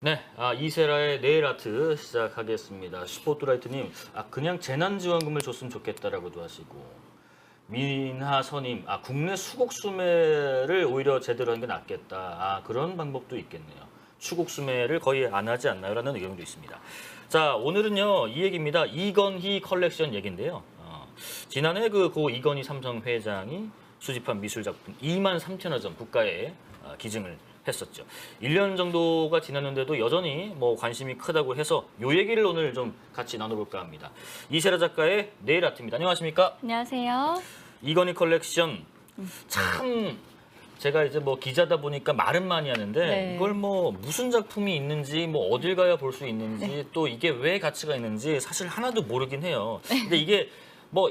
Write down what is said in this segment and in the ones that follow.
네, 이세라의 네일 아트 시작하겠습니다. 슈퍼트라이트님, 그냥 재난지원금을 줬으면 좋겠다라고도 하시고, 민하선님, 국내 수국 수매를 오히려 제대로 하는 게 낫겠다. 그런 방법도 있겠네요. 추국 수매를 거의 안 하지 않나요? 라는 의견도 있습니다. 자, 오늘은요, 이 얘기입니다. 이건희 컬렉션 얘기인데요. 지난해 고 이건희 삼성 회장이 수집한 미술 작품 23,000여 점 국가에 기증을 했었죠. 1년 정도가 지났는데도 여전히 관심이 크다고 해서 요 얘기를 오늘 좀 같이 나눠볼까 합니다. 이세라 작가의 네일 아트입니다. 안녕하십니까? 안녕하세요. 이건희 컬렉션 참 제가 이제 기자다 보니까 말은 많이 하는데 네. 이걸 무슨 작품이 있는지 어딜 가야 볼 수 있는지 또 이게 왜 가치가 있는지 사실 하나도 모르긴 해요. 근데 이게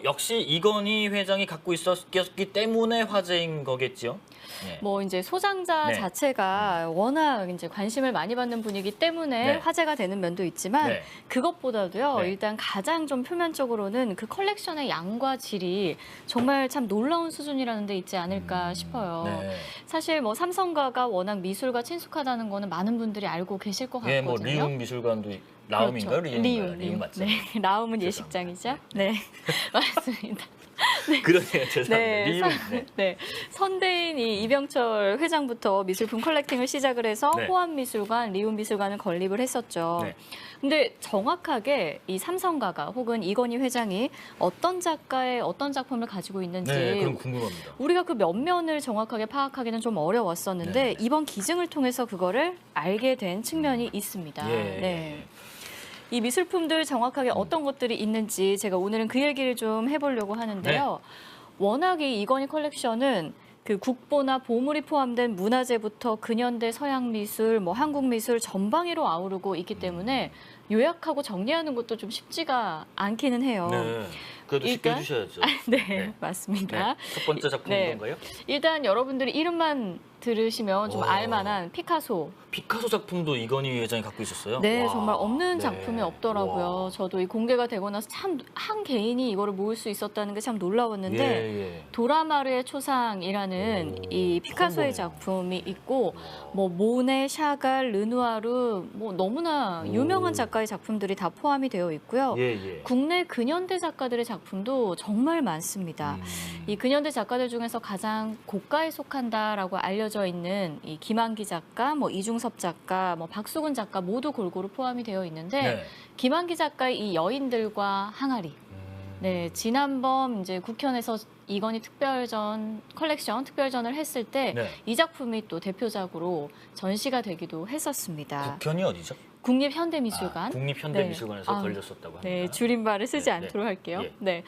역시 이건희 회장이 갖고 있었기 때문에 화제인 거겠죠. 네. 이제 소장자 네. 자체가 워낙 이제 관심을 많이 받는 분이기 때문에 네. 화제가 되는 면도 있지만 네. 그것보다도요. 네. 일단 가장 좀 표면적으로는 그 컬렉션의 양과 질이 정말 참 놀라운 수준이라는 데 있지 않을까 싶어요. 네. 사실 삼성가가 워낙 미술과 친숙하다는 거는 많은 분들이 알고 계실 것 예, 같거든요. 리움 미술관도 라움인가요? 그렇죠. 리움 맞죠? 네, 라움은 죄송합니다. 예식장이죠. 네, 맞습니다. 그러네요. 죄송합니다. 네, 리움. 네. 네. 선대인 이병철 회장부터 미술품 컬렉팅을 시작을 해서 네. 호암미술관, 리움미술관을 건립을 했었죠. 네. 근데 정확하게 이 삼성가가 혹은 이건희 회장이 어떤 작가의 어떤 작품을 가지고 있는지 네, 그럼 궁금합니다. 우리가 그 몇 면을 정확하게 파악하기는 좀 어려웠었는데 네. 이번 기증을 통해서 그거를 알게 된 측면이 있습니다. 예. 네. 이 미술품들 정확하게 어떤 것들이 있는지 제가 오늘은 그 얘기를 좀 해보려고 하는데요. 워낙 이 이건희 컬렉션은 그 국보나 보물이 포함된 문화재부터 근현대 서양미술, 한국미술 전방위로 아우르고 있기 때문에 요약하고 정리하는 것도 좀 쉽지가 않기는 해요. 네. 그래도 쉽게 일단- 해주셔야죠. 네, 맞습니다. 네. 첫 번째 작품은 네. 뭔가요? 일단 여러분들이 이름만 들으시면 좀 와. 알만한 피카소. 피카소 작품도 이건희 회장이 갖고 있었어요? 네, 와. 정말 없는 네. 작품이 없더라고요. 와. 저도 이 공개가 되고 나서 참 한 개인이 이거를 모을 수 있었다는 게 참 놀라웠는데 예. 도라마르의 초상이라는 오, 이 피카소의 처음 보네요. 작품이 있고 모네, 샤갈, 르누아르 너무나 오. 유명한 작가의 작품들이 다 포함이 되어 있고요. 예. 국내 근현대 작가들의 작품도 정말 많습니다. 이 근현대 작가들 중에서 가장 고가에 속한다라고 알려져 있는 이 김한기 작가, 이중섭 작가, 박수근 작가 모두 골고루 포함이 되어 있는데 네. 김한기 작가의 이 여인들과 항아리. 네, 지난번 이제 국현에서 이건희 특별전 컬렉션 특별전을 했을 때 이 네. 작품이 또 대표작으로 전시가 되기도 했었습니다. 국현이 어디죠? 국립현대미술관. 국립현대미술관에서 네. 걸렸었다고 합니다. 네, 줄임말을 쓰지 네, 않도록 네. 할게요. 예. 네,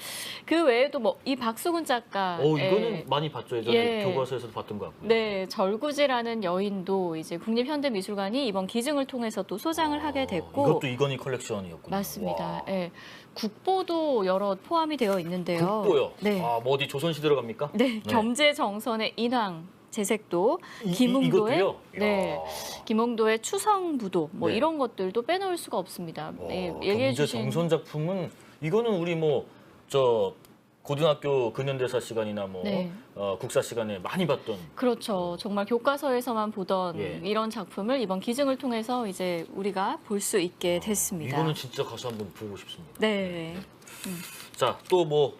그 외에도 이 박수근 작가. 이거는 많이 봤죠. 예전에 예. 교과서에서도 봤던 것 같고요. 네, 절구지라는 여인도 이제 국립현대미술관이 이번 기증을 통해서 또 소장을 하게 됐고. 이것도 이건희 컬렉션이었군요. 맞습니다. 와. 예. 국보도 여러 포함이 되어 있는데요. 국보요? 네. 어디 조선시대로 갑니까? 네, 겸재정선의 인왕 재색도, 이것도요? 김웅도의 네, 이야. 김웅도의 추성부도 네. 이런 것들도 빼놓을 수가 없습니다. 얘기해 주신 정선 작품은 이거는 우리 저 고등학교 근현대사 시간이나 네. 국사 시간에 많이 봤던. 그렇죠. 정말 교과서에서만 보던 예. 이런 작품을 이번 기증을 통해서 이제 우리가 볼 수 있게 됐습니다. 이거는 진짜 가서 한번 보고 싶습니다. 네. 자, 또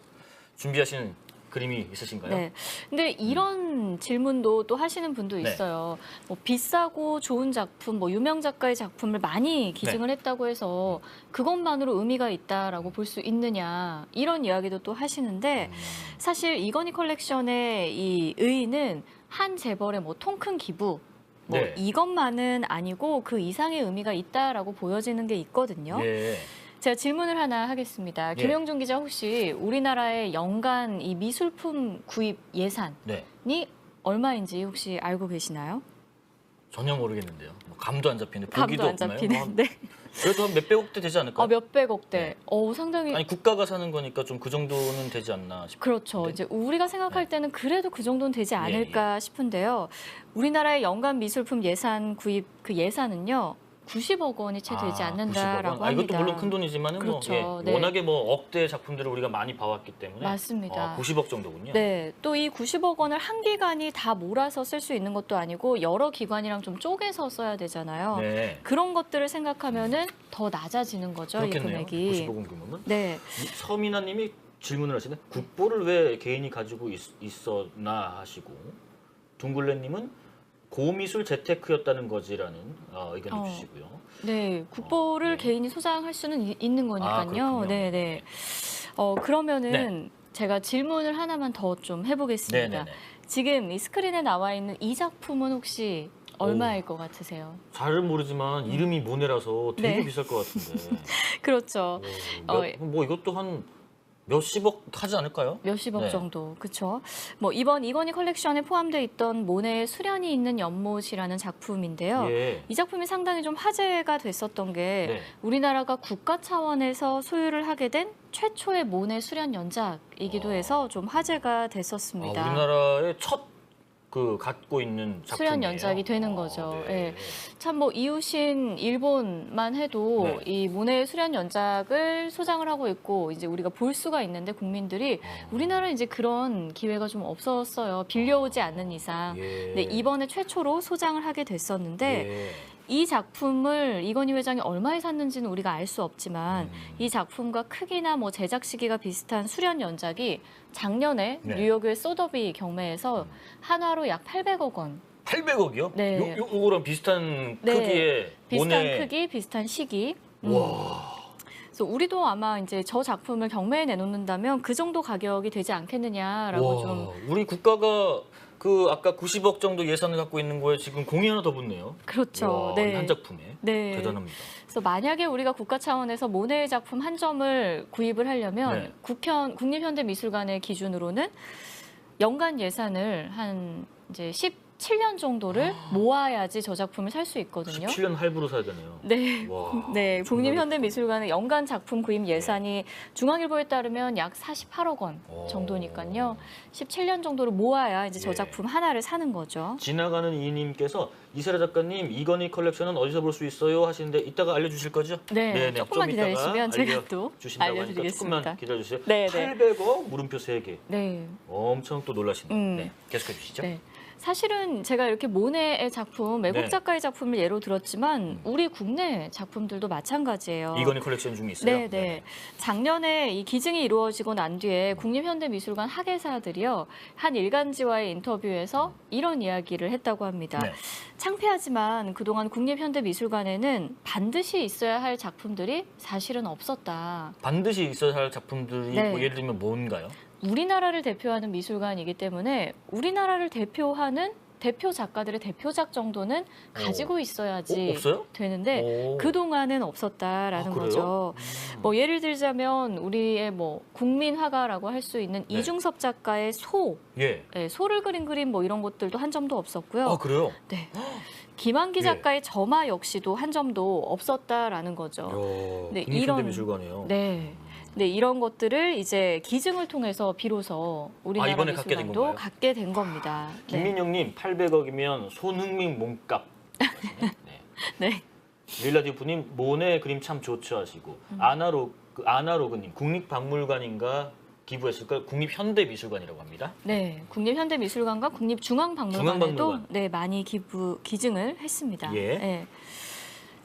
준비하신 그림이 있으신가요? 네. 근데 이런 질문도 또 하시는 분도 네. 있어요. 비싸고 좋은 작품, 유명 작가의 작품을 많이 기증을 했다고 해서 그것만으로 의미가 있다라고 볼 수 있느냐 이런 이야기도 또 하시는데 사실 이건희 컬렉션의 이 의의는 한 재벌의 통 큰 기부 네. 이것만은 아니고 그 이상의 의미가 있다라고 보여지는 게 있거든요. 예. 제가 질문을 하나 하겠습니다. 예. 김영준 기자 혹시 우리나라의 연간 이 미술품 구입 예산이 네. 얼마인지 혹시 알고 계시나요? 전혀 모르겠는데요. 감도 안 잡히는데 감도 보기도 안 없나요? 잡히는데. 그래도 한 몇백억대 되지 않을까요? 몇백억대. 네. 상당히 아니 국가가 사는 거니까 좀 그 정도는 되지 않나 싶어요. 그렇죠. 네. 이제 우리가 생각할 네. 때는 그래도 그 정도는 되지 않을까 싶은데요. 우리나라의 연간 미술품 예산 구입 그 예산은요. 90억 원이 채 되지 90억 않는다라고 원. 합니다. 이것도 물론 큰 돈이지만은 그렇죠. 뭐, 예, 네. 워낙에 뭐 억대 작품들을 우리가 많이 봐왔기 때문에 맞습니다. 90억 정도군요. 네, 또 이 90억 원을 한 기관이 다 몰아서 쓸 수 있는 것도 아니고 여러 기관이랑 좀 쪼개서 써야 되잖아요. 네. 그런 것들을 생각하면은 더 낮아지는 거죠, 이 그렇겠네요. 금액이. 90억 원 규모면. 네, 서민아님이 질문을 하시네. 국보를 왜 개인이 가지고 있었나 하시고, 둥글레님은 고미술 재테크였다는 거지라는 의견을 주시고요. 네, 국보를 네. 개인이 소장할 수는 있는 거니까요. 그렇군요. 네, 네. 그러면은 제가 질문을 하나만 더 좀 해보겠습니다. 네네네. 지금 이 스크린에 나와 있는 이 작품은 혹시 얼마일 것 같으세요? 잘은 모르지만 이름이 모네라서 되게 네. 비쌀 것 같은데. 그렇죠. 뭐 이것도 한 몇십억 하지 않을까요? 몇십억 네. 정도, 그렇죠. 뭐 이번 이건희 컬렉션에 포함되어 있던 모네의 수련이 있는 연못이라는 작품인데요. 예. 이 작품이 상당히 좀 화제가 됐었던 게 네. 우리나라가 국가 차원에서 소유를 하게 된 최초의 모네 수련 연작이기도 해서 좀 화제가 됐었습니다. 우리나라의 첫 갖고 있는 작품이에요. 수련 연작이 되는 거죠. 네. 예. 참 뭐 이웃인 일본만 해도 네. 이 모네 수련 연작을 소장을 하고 있고 이제 우리가 볼 수가 있는데 국민들이 우리나라는 이제 그런 기회가 좀 없었어요. 빌려오지 않는 이상. 예. 근데 이번에 최초로 소장을 하게 됐었는데 예. 이 작품을 이건희 회장이 얼마에 샀는지는 우리가 알 수 없지만 이 작품과 크기나 뭐 제작 시기가 비슷한 수련 연작이 작년에 네. 뉴욕의 소더비 경매에서 한화로 약 800억 원. 800억이요? 네. 요거랑 비슷한 네. 크기의 비슷한 모네. 크기, 비슷한 시기. 와. 그래서 우리도 아마 이제 저 작품을 경매에 내놓는다면 그 정도 가격이 되지 않겠느냐라고 와, 좀 우리 국가가 아까 90억 정도 예산을 갖고 있는 거에 지금 공이 하나 더 붙네요. 그렇죠. 와, 네. 한 작품에. 네. 대단합니다. 그래서 만약에 우리가 국가 차원에서 모네의 작품 한 점을 구입을 하려면 네. 국립현대미술관의 기준으로는 연간 예산을 한 이제 17년 정도를 모아야지 저 작품을 살 수 있거든요. 17년 할부로 사야 되네요. 네. 와. 네, 국립현대미술관의 연간 작품 구입 예산이 중앙일보에 따르면 약 48억 원 정도니까요. 17년 정도를 모아야 이제 저 예. 작품 하나를 사는 거죠. 지나가는 이님께서 이세라 작가님 이건희 컬렉션은 어디서 볼 수 있어요 하시는데 이따가 알려주실 거죠? 네, 조금만 좀 이따가 기다리시면 제가 또 알려주신다고 하니까 알려드리겠습니다. 조금만 기다려주세요. 네, 네. 800억 물음표 3개. 네. 엄청 또 놀라시네요. 네, 계속해 주시죠. 네. 사실은 제가 이렇게 모네의 작품, 외국 네. 작가의 작품을 예로 들었지만 우리 국내 작품들도 마찬가지예요. 이건희 컬렉션 중에 있어요? 네, 네. 작년에 이 기증이 이루어지고 난 뒤에 국립현대미술관 학예사들이요 한 일간지와의 인터뷰에서 이런 이야기를 했다고 합니다. 네. 창피하지만 그동안 국립현대미술관에는 반드시 있어야 할 작품들이 사실은 없었다. 반드시 있어야 할 작품들이 네. 뭐 예를 들면 뭔가요? 우리나라를 대표하는 미술관이기 때문에 우리나라를 대표하는 대표 작가들의 대표작 정도는 가지고 있어야지 없어요? 되는데 오. 그동안은 없었다라는 아, 그래요? 거죠. 뭐 예를 들자면 우리의 뭐 국민화가라고 할 수 있는 네. 이중섭 작가의 소, 예. 네, 소를 그린 그림 뭐 이런 것들도 한 점도 없었고요. 아, 그래요? 네. 김한기 예. 작가의 점화 역시도 한 점도 없었다라는 거죠. 이야, 네, 국립현대미술관이에요. 네. 네, 이런 것들을 이제 기증을 통해서 비로소 우리나라 이번에 갖게 된 미술관도 건가요? 갖게 된 겁니다. 네. 김민영님 800억이면 손흥민 몸값. 네. 네. 릴라디프님 모네 그림 참 좋죠 하시고 아나로그님 국립박물관인가 기부했을까 국립현대미술관이라고 합니다. 네, 국립현대미술관과 국립중앙박물관에도 중앙박물관. 네, 많이 기증을 했습니다. 예. 네.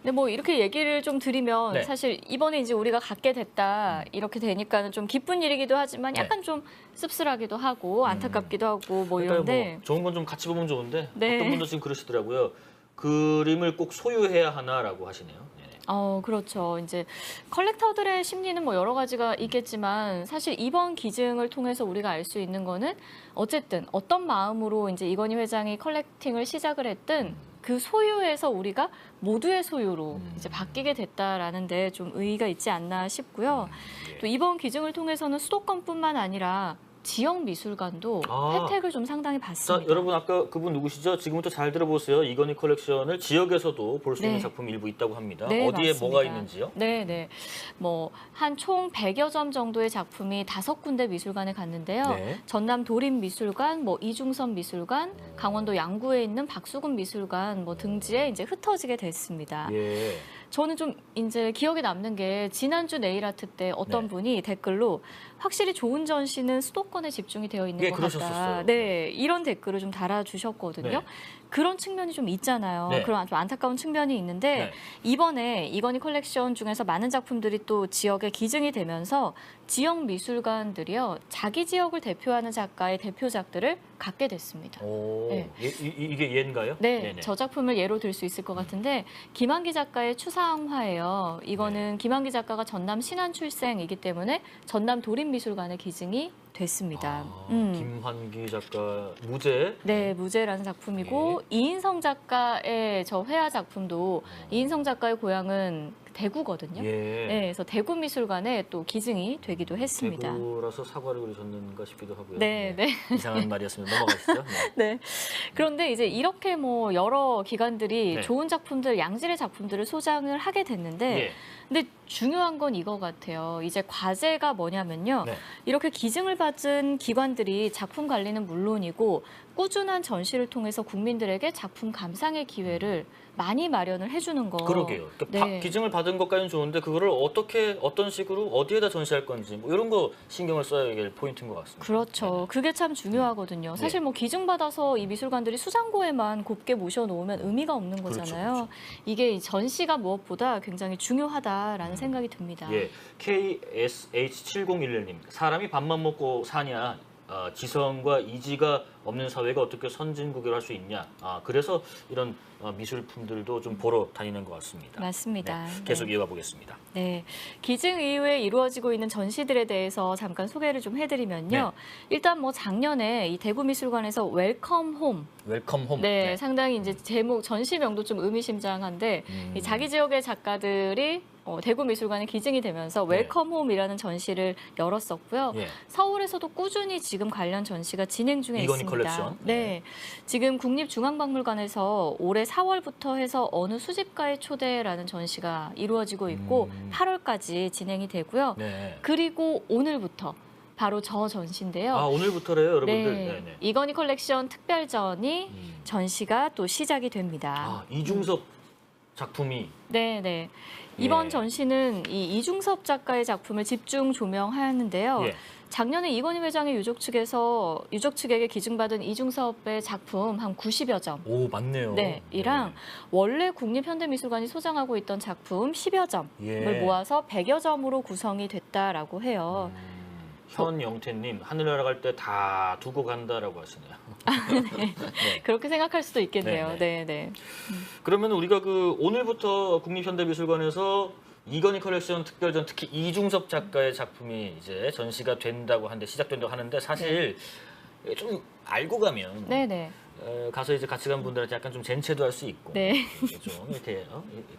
근데 뭐 이렇게 얘기를 좀 드리면 네. 사실 이번에 이제 우리가 갖게 됐다 이렇게 되니까는 좀 기쁜 일이기도 하지만 약간 좀 씁쓸하기도 하고 안타깝기도 하고 뭐 그러니까 이런데 뭐 좋은 건 좀 같이 보면 좋은데 네. 어떤 분도 지금 그러시더라고요. 그림을 꼭 소유해야 하나라고 하시네요. 네네. 그렇죠. 이제 컬렉터들의 심리는 뭐 여러 가지가 있겠지만 사실 이번 기증을 통해서 우리가 알 수 있는 거는 어쨌든 어떤 마음으로 이제 이건희 회장이 컬렉팅을 시작을 했든 그 소유에서 우리가 모두의 소유로 이제 바뀌게 됐다라는 데 좀 의의가 있지 않나 싶고요. 예. 또 이번 기증을 통해서는 수도권뿐만 아니라 지역 미술관도 아. 혜택을 좀 상당히 자, 받습니다. 여러분 아까 그분 누구시죠? 지금부터 잘 들어보세요. 이건희 컬렉션을 지역에서도 볼 수 있는 네. 작품이 일부 있다고 합니다. 네, 어디에 맞습니다. 뭐가 있는지요? 네, 네. 뭐 한 총 100여 점 정도의 작품이 5군데 미술관에 갔는데요. 네. 전남 도립미술관, 뭐 이중섭 미술관, 강원도 양구에 있는 박수근 미술관 뭐 등지에 이제 흩어지게 됐습니다. 예. 저는 좀 이제 기억에 남는 게 지난주 네일아트 때 어떤 네. 분이 댓글로 확실히 좋은 전시는 수도권에 집중이 되어 있는 예, 것 같다. 그러셨었어요. 네, 이런 댓글을 좀 달아주셨거든요. 네. 그런 측면이 좀 있잖아요. 네. 그런 좀 안타까운 측면이 있는데 네. 이번에 이건희 컬렉션 중에서 많은 작품들이 또 지역에 기증이 되면서 지역 미술관들이요 자기 지역을 대표하는 작가의 대표작들을 갖게 됐습니다. 오, 네. 이게 얘인가요? 네, 네네. 저 작품을 예로 들 수 있을 것 같은데 김한기 작가의 추상화예요. 이거는 김한기 작가가 전남 신안 출생이기 때문에 전남 도립미술관에 기증이 됐습니다. 아, 김환기 작가 무제. 네, 무제라는 작품이고 이인성 작가의 저 회화 작품도 이인성 작가의 고향은 대구거든요. 예. 네, 그래서 대구 미술관에 또 기증이 되기도 했습니다. 대구라서 사과를 그리셨는가 싶기도 하고요. 네, 네. 이상한 말이었습니다. 넘어가시죠. 네. 네. 그런데 이제 이렇게 뭐 여러 기관들이 네. 좋은 작품들, 양질의 작품들을 소장을 하게 됐는데 예. 근데 중요한 건 이거 같아요. 이제 과제가 뭐냐면요. 네. 이렇게 기증을 받은 기관들이 작품 관리는 물론이고 꾸준한 전시를 통해서 국민들에게 작품 감상의 기회를 많이 마련을 해주는 거. 그러게요. 그러니까 네. 기증을 받은 것까지는 좋은데 그거를 어떻게 어떤 식으로 어디에다 전시할 건지 뭐 이런 거 신경을 써야 될 포인트인 것 같습니다. 그렇죠. 그게 참 중요하거든요. 사실 뭐 기증받아서 이 미술관들이 수장고에만 곱게 모셔놓으면 의미가 없는 거잖아요. 그렇죠. 이게 이 전시가 무엇보다 굉장히 중요하다라는 생각이 듭니다. 예, KSH7011님. 사람이 밥만 먹고 사냐? 지성과 이지가 없는 사회가 어떻게 선진국을 할 수 있냐? 그래서 이런 미술품들도 좀 보러 다니는 것 같습니다. 맞습니다. 네, 계속 이어가 보겠습니다. 네, 기증 이후에 이루어지고 있는 전시들에 대해서 잠깐 소개를 좀 해드리면요. 일단 뭐 작년에 이 대구미술관에서 웰컴 홈, 웰컴 홈. 네, 상당히 이제 제목 전시명도 좀 의미심장한데 이 자기 지역의 작가들이 대구 미술관에 기증이 되면서 웰컴 홈이라는 전시를 열었었고요. 예. 서울에서도 꾸준히 지금 관련 전시가 진행 중에 이건희 있습니다. 컬렉션. 네, 지금 국립중앙박물관에서 올해 4월부터 해서 어느 수집가의 초대라는 전시가 이루어지고 있고 8월까지 진행이 되고요. 네. 그리고 오늘부터 바로 저 전시인데요. 오늘부터래요, 여러분들. 네, 네네. 이건희 컬렉션 특별전이 전시가 또 시작이 됩니다. 이중섭 작품이 네, 네. 이번 예. 전시는 이 이중섭 작가의 작품을 집중 조명하였는데요. 예. 작년에 이건희 회장의 유족 측에게 기증받은 이중섭의 작품 한 90여 점. 오, 맞네요. 네, 이랑 원래 국립현대미술관이 소장하고 있던 작품 10여 점을 예. 모아서 100여 점으로 구성이 됐다라고 해요. 현영태님, 하늘 날아갈 때 다 두고 간다라고 하시네요. 네. 그렇게 생각할 수도 있겠네요. 네, 네, 네. 그러면 우리가 오늘부터 국립현대미술관에서 이건희 컬렉션 특별전 특히 이중섭 작가의 작품이 이제 전시가 된다고 하는데 시작된다고 하는데 사실 좀 알고 가면 네, 네. 가서 이제 같이 간 분들한테 약간 좀 젠체도 할 수 있고 네. 좀 이렇게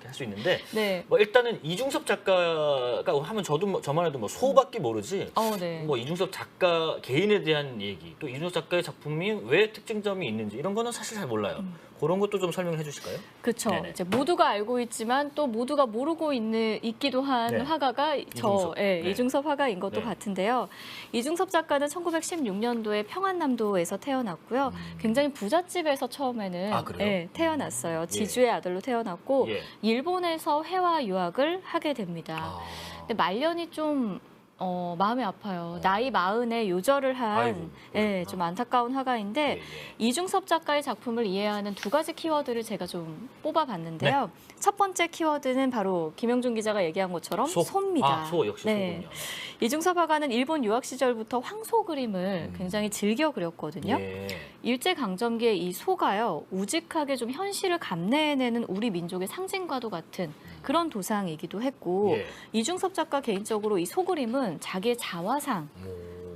할 수 있는데 네. 뭐 일단은 이중섭 작가가 하면 저만 해도 뭐 소밖에 모르지 네. 뭐 이중섭 작가 개인에 대한 얘기 또 이중섭 작가의 작품이 왜 특징점이 있는지 이런 거는 사실 잘 몰라요. 그런 것도 좀 설명해 주실까요? 그렇죠. 네네. 이제 모두가 알고 있지만 또 모두가 모르고 있기도 한 네. 화가가 이중섭. 네, 네. 이중섭 화가인 것도 네. 같은데요. 이중섭 작가는 1916년도에 평안남도에서 태어났고요. 굉장히 부잣집에서 처음에는 그래요? 태어났어요. 지주의 아들로 태어났고 예. 일본에서 회화 유학을 하게 됩니다. 근데 말년이 좀 마음이 아파요. 나이 40에 요절을 한 좀 안타까운 화가인데 예, 예. 이중섭 작가의 작품을 이해하는 두 가지 키워드를 제가 좀 뽑아봤는데요. 첫 번째 키워드는 바로 김영준 기자가 얘기한 것처럼 소입니다. 소 역시 소군요. 이중섭 화가는 일본 유학 시절부터 황소 그림을 굉장히 즐겨 그렸거든요. 예. 일제강점기에 이 소가요. 우직하게 좀 현실을 감내해내는 우리 민족의 상징과도 같은 그런 도상이기도 했고 예. 이중섭 작가 개인적으로 이 소 그림은 자기의 자화상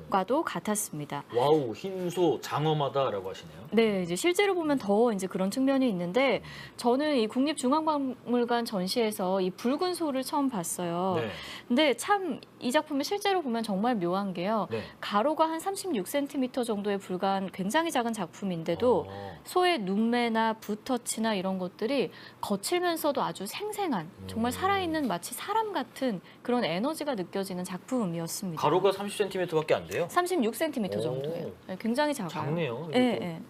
것과도 같았습니다. 와우, 흰소 장엄하다라고 하시네요. 네, 이제 실제로 보면 더 이제 그런 측면이 있는데 저는 이 국립중앙박물관 전시에서 이 붉은 소를 처음 봤어요. 네. 근데 참 이 작품을 실제로 보면 정말 묘한 게요. 네. 가로가 한 36cm 정도에 불과한 굉장히 작은 작품인데도 어. 소의 눈매나 붓터치나 이런 것들이 거칠면서도 아주 생생한 정말 살아있는 마치 사람 같은 그런 에너지가 느껴지는 작품이었습니다. 가로가 30cm밖에 안 돼요? 36cm 오. 정도예요. 네, 굉장히 작아요. 작네요. 네, 이게 네.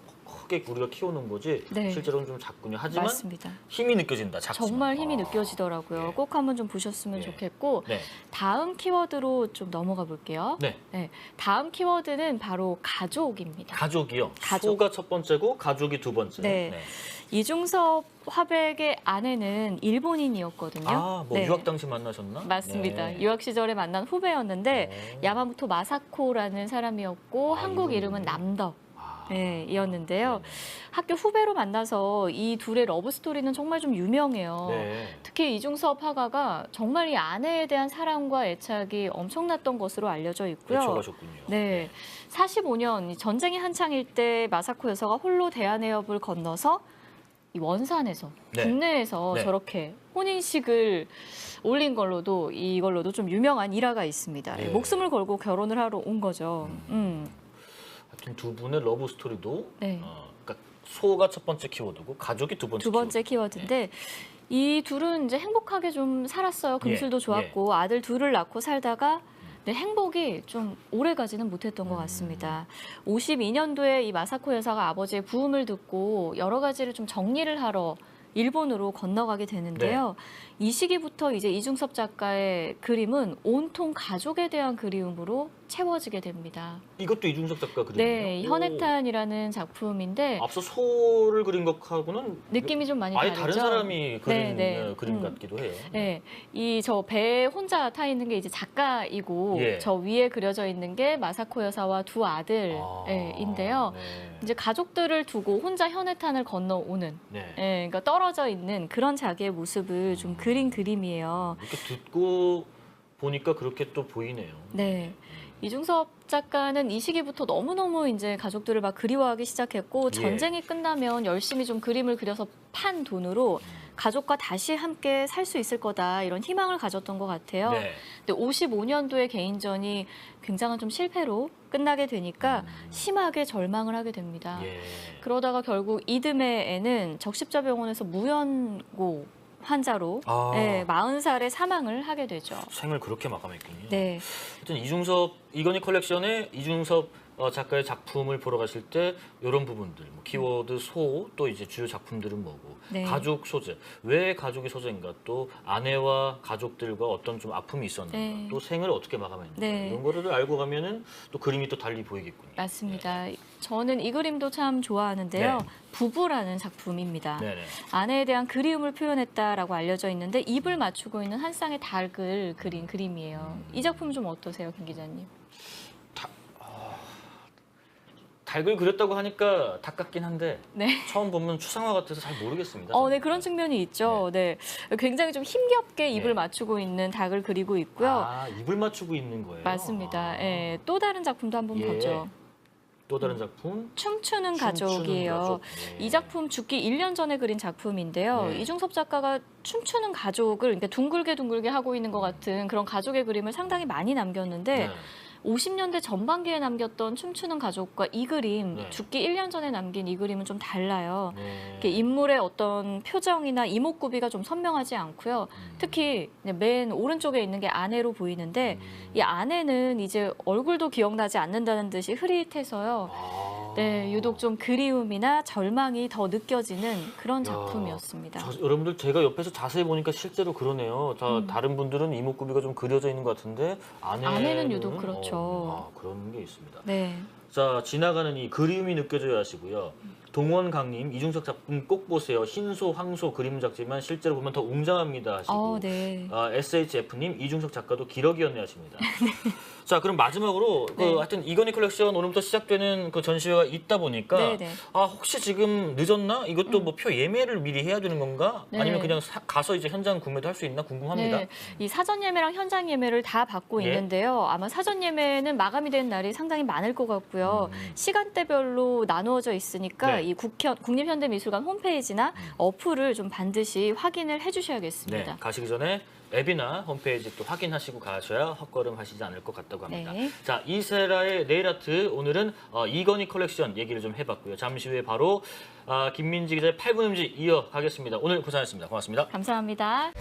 크게 우리가 키우는 거지 네. 실제로는 좀 작군요. 하지만 맞습니다. 힘이 느껴진다. 작지만. 정말 힘이 아. 느껴지더라고요. 예. 꼭 한번 좀 보셨으면 예. 좋겠고 네. 다음 키워드로 좀 넘어가 볼게요. 네. 네, 다음 키워드는 바로 가족입니다. 가족이요. 가족. 소가 첫 번째고 가족이 두 번째. 네. 이중섭 화백의 아내는 일본인이었거든요. 아, 뭐 네. 유학 당시 만나셨나? 맞습니다. 네. 유학 시절에 만난 후배였는데 어. 야마모토 마사코라는 사람이었고 아, 한국 이분이. 이름은 남덕. 아. 네, 이었는데요. 네. 학교 후배로 만나서 이 둘의 러브 스토리는 정말 좀 유명해요. 네. 특히 이중섭 화가가 정말 이 아내에 대한 사랑과 애착이 엄청났던 것으로 알려져 있고요. 외쳐가셨군요. 네, 45년 전쟁이 한창일 때 마사코 여사가 홀로 대한해협을 건너서 이 원산에서 네. 국내에서 네. 저렇게 혼인식을 올린 걸로도 이걸로도 좀 유명한 일화가 있습니다. 네. 목숨을 걸고 결혼을 하러 온 거죠. 하여튼 두 분의 러브 스토리도 네. 그러니까 소가 첫 번째 키워드고 가족이 두 번째. 두 번째 키워드인데 이 둘은 이제 행복하게 좀 살았어요. 금술도 예, 좋았고 아들 둘을 낳고 살다가 네, 행복이 좀 오래 가지는 못했던 것 같습니다. 52년도에 이 마사코 여사가 아버지의 부음을 듣고 여러 가지를 좀 정리를 하러 일본으로 건너가게 되는데요. 이 시기부터 이제 이중섭 작가의 그림은 온통 가족에 대한 그리움으로 채워지게 됩니다. 이것도 이중섭 작가 그림이에요? 네, 현해탄이라는 작품인데 앞서 소를 그린 것하고는 느낌이 좀 많이 아예 다르죠. 다른 사람이 그린 네, 네. 그림 같기도 해요. 네, 이 저 배에 혼자 타 있는 게 이제 작가이고 예. 저 위에 그려져 있는 게 마사코 여사와 두 아들인데요. 네. 이제 가족들을 두고 혼자 현해탄을 건너오는, 네. 예, 그러니까 떨어져 있는 그런 자기의 모습을 좀 그린 그림이에요. 이렇게 듣고 보니까 그렇게 또 보이네요. 네. 이중섭 작가는 이 시기부터 너무너무 이제 가족들을 막 그리워하기 시작했고 예. 전쟁이 끝나면 열심히 좀 그림을 그려서 판 돈으로 가족과 다시 함께 살 수 있을 거다 이런 희망을 가졌던 것 같아요. 네. 근데 55년도에 개인전이 굉장한 좀 실패로 끝나게 되니까 심하게 절망을 하게 됩니다. 예. 그러다가 결국 이듬해에는 적십자병원에서 무연고 환자로 아. 40살에 사망을 하게 되죠. 생을 그렇게 마감했군요. 네. 하여튼 이중섭 이건희 컬렉션에 이중섭 작가의 작품을 보러 가실 때 이런 부분들, 뭐 키워드 소, 또 이제 주요 작품들은 뭐고, 네. 가족 소재, 왜 가족이 소재인가, 또 아내와 가족들과 어떤 좀 아픔이 있었는가, 네. 또 생을 어떻게 마감했는가 네. 이런 거를 알고 가면은 또 그림이 또 달리 보이겠군요. 맞습니다. 저는 이 그림도 참 좋아하는데요. 네. 부부라는 작품입니다. 네네. 아내에 대한 그리움을 표현했다라고 알려져 있는데 입을 맞추고 있는 한 쌍의 닭을 그린 그림이에요. 이 작품 좀 어떠세요, 김 기자님? 닭을 그렸다고 하니까 닭 같긴 한데 네. 처음 보면 추상화 같아서 잘 모르겠습니다. 네, 저는. 그런 측면이 있죠. 네. 굉장히 좀 힘겹게 입을 네. 맞추고 있는 닭을 그리고 있고요. 아, 입을 맞추고 있는 거예요? 맞습니다. 아. 예, 또 다른 작품도 한번 예. 보죠. 또 다른 작품? 춤추는 춤추는 가족이에요. 가족. 네. 이 작품 죽기 1년 전에 그린 작품인데요. 네. 이중섭 작가가 춤추는 가족을 그러니까 둥글게 하고 있는 것 같은 그런 가족의 그림을 상당히 많이 남겼는데 네. 50년대 전반기에 남겼던 춤추는 가족과 이 그림, 네. 죽기 1년 전에 남긴 이 그림은 좀 달라요. 네. 이렇게 인물의 어떤 표정이나 이목구비가 좀 선명하지 않고요. 특히 맨 오른쪽에 있는 게 아내로 보이는데 이 아내는 이제 얼굴도 기억나지 않는다는 듯이 흐릿해서요. 아. 네, 유독 좀 그리움이나 절망이 더 느껴지는 그런 야, 작품이었습니다. 여러분들 제가 옆에서 자세히 보니까 실제로 그러네요. 다른 분들은 이목구비가 좀 그려져 있는 것 같은데 아내는 유독 그렇죠. 그런 게 있습니다. 네, 자, 지나가는 이 그리움이 느껴져야 하시고요. 동원강님 이중석 작품 꼭 보세요. 흰소, 황소 그림 작지만 실제로 보면 더 웅장합니다 하시고 네. SHF님 이중석 작가도 기러기였네 하십니다. 자, 그럼 마지막으로 네. 하여튼 이건희 컬렉션 오늘부터 시작되는 그 전시회가 있다 보니까 네네. 혹시 지금 늦었나? 이것도 뭐 표 예매를 미리 해야 되는 건가? 네. 아니면 그냥 가서 이제 현장 구매도 할 수 있나 궁금합니다. 네, 이 사전 예매랑 현장 예매를 다 받고 예. 있는데요. 아마 사전 예매는 마감이 되는 날이 상당히 많을 것 같고요. 시간대별로 나누어져 있으니까 네. 이 국립현대미술관 홈페이지나 어플을 좀 반드시 확인을 해주셔야겠습니다. 네, 가시기 전에 앱이나 홈페이지 또 확인하시고 가셔야 헛걸음 하시지 않을 것 같다고 합니다. 네. 자, 이세라의 네일아트 오늘은 이건희 컬렉션 얘기를 좀 해봤고요. 잠시 후에 바로 김민지 기자의 8분 음식 이어가겠습니다. 오늘 고생하셨습니다. 고맙습니다. 감사합니다.